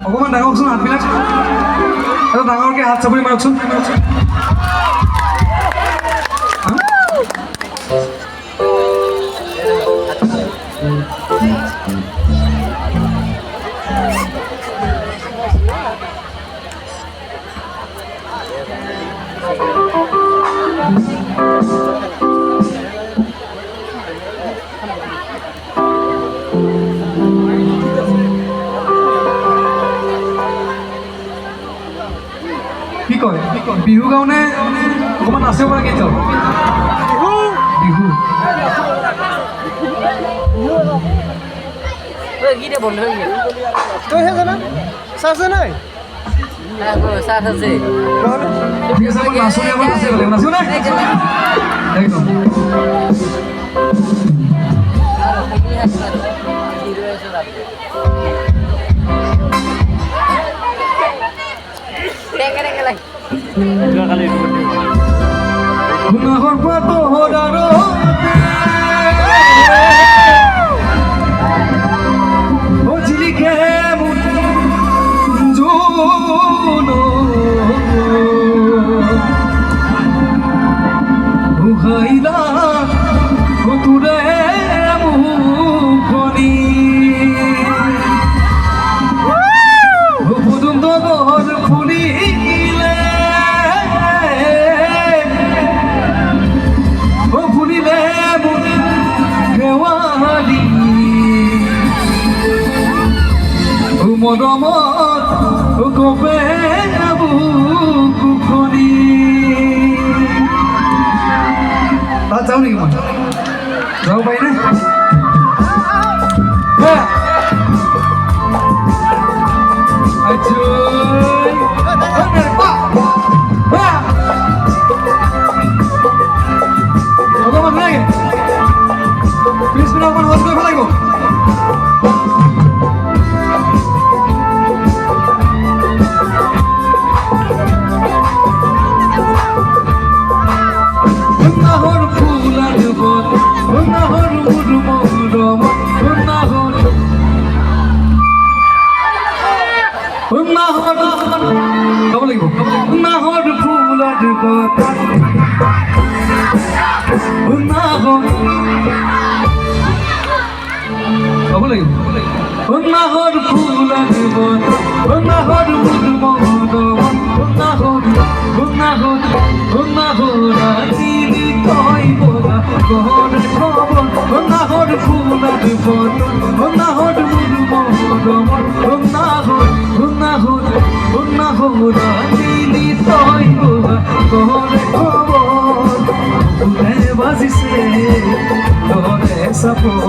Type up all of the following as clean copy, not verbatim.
অকণমান ডাঙৰকচোন হাতবিলাক এটা ডাঙৰকৈ হাত চাপৰি মাৰকচোন কি কয় বিহু গাঁৱনে অকণমান নাচিব পৰা গীত বিহু গীতে বন্ধ হয়ে গেল তুই হে জানা চার্জ নাই সাথ আছে ঠিক আছে আমার নাচনি আমার নাচিব লাগিব নাচিব নাই একদম গুনাহর পাতো হরারো ও জিলিকে মুঞ্জুনো উহাইলা ও তুরে মুখনি ও পদুম দগর ফুলিলে ও ফুলিলে কেওয়ালি ও মরমত ও কবে বুকুখনি তাত যাওঁ নেকি মই যাব পাৰিনে অকণমান লাগে পিছপিনে অকণমান সজ কৰিব লাগিব নাহৰ ফুলাৰ বন নাহৰ মোৰ মৰম নাহৰ গাব লাগিব নাহৰ ফুলাৰ বন নাহৰ গাব লাগিব নাহৰ ফুলাৰ বন নাহৰ মোৰ মৰম নাহৰ নাহৰ নাহৰ আজিলি তই বলা ঘৰে খবৰ নাহৰ ফুলাৰ বন নাহৰ মোৰ মৰম নাহৰ নাহৰ নাহৰ আজিলি তই বলা ঘৰে খবৰ ফুলে বাজিছে ঘৰে চাপৰ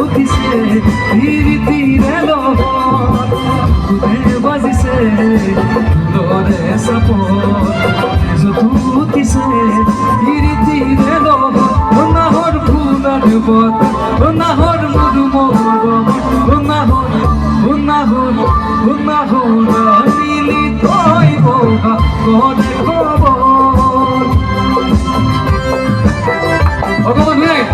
উঠিছে ধীৰে ধীৰে লগত ফুলে বাজিছে ঘৰে চাপৰ উঠিছে ধীৰে ধীৰে লগত নাহৰ ফুলাৰ বন নাহৰ মোৰ মৰম নাহৰ নাহৰ নাহৰ আনিলি তই বগা ঘৰে খবৰ অকণমান ধুনীয়াকৈ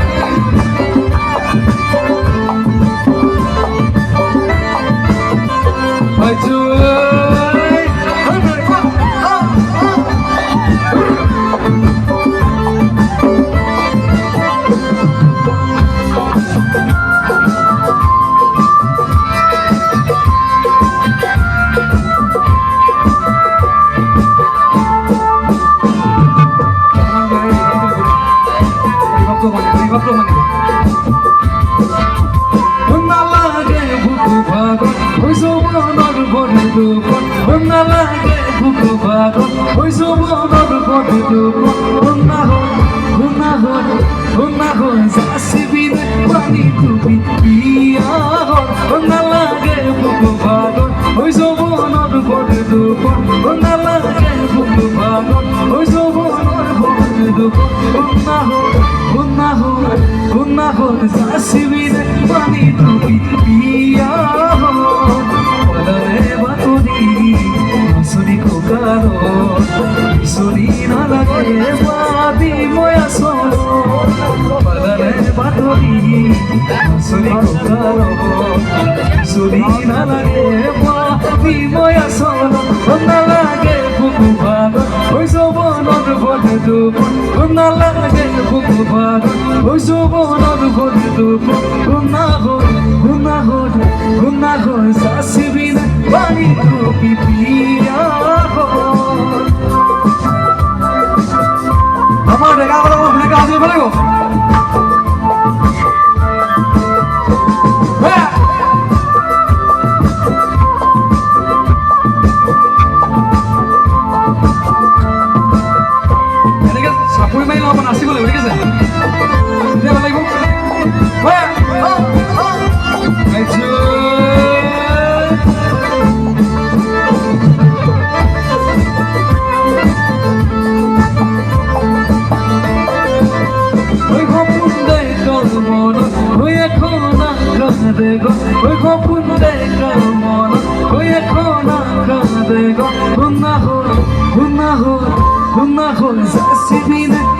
নালাগে বুকু ভাগত হৈছো মনৰ বধ নালাগে বুকু ভাগত হৈছো মনৰ বধ নাহৰ যাচিবিনে পানী তুমি বিয়াহৰ নালাগে বুকু ভাগত হৈছো মনৰ বধ নালাগে বুকু ভাগত হৈছো মনৰ বধ নাহৰ যাচিবিনে পানী তুমি বিয়াহৰ পলালে বাতৰি নাচনি ককাৰত বিচৰি নালাগে পাবি মই আচল পলালে বাতৰি নাচনি ককাৰত আসুরি না লাগে বিময়া সল না লাগে বুকু ভাগ ওই সবনর ভরে দুপ না লাগে বুকু ভাগ ওই সবনর ভরে দুপ গুনা হই সাসবি না পানি টুপি পিয়া আমার দেখা বলো আপনাকে আজ বলে গো চাপৰি মাৰি লওঁ নাচিব লাগিব ঠিক আছে এতিয়া ভাল লাগিব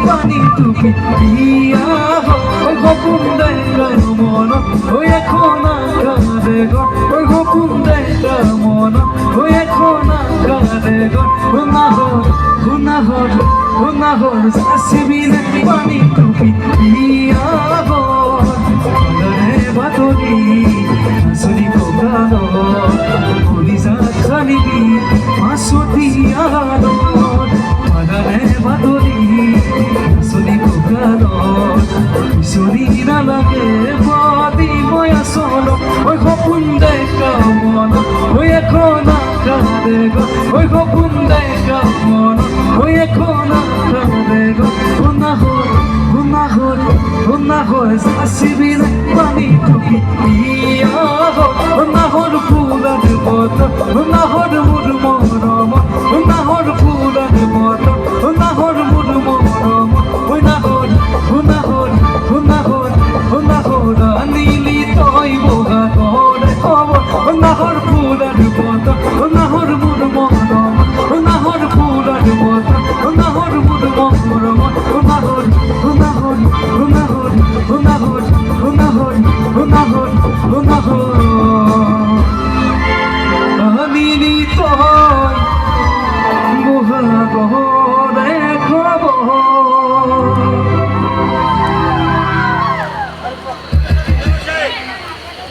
পানি টুপি দিয়া ওই গোপন দেখা মন ওই এখন কাঁদে গো ওই গোপন দেখা মন ওই এখন কাঁদে গো গুনা হল আসবি না পানি টুপি দিয়া গো বাতরি আসরি কোকালো পুলিশা খানিবি মাসুদিয়ালো আদারে বাতরি আসরি কোকালো আসরি না লাগে বাদি ময়া সলো ওই গোপন দেখা মন ওই এখন কাঁদে গো ওই গোপন দেখা মন ওই এখন কাঁদে গো গুনা হল আসবি না পানি টুপি দিয়া না হল ফুলার মত না হল মুর মরম না হল ফুলার মত না হল মুর মরম ওই না হল নীলি তৈ বোগা তোরে হব না হল ফুলার মত না হল মুর মরম না হল ফুলার মত না হল মুর মরম নীলি তৈ বোগা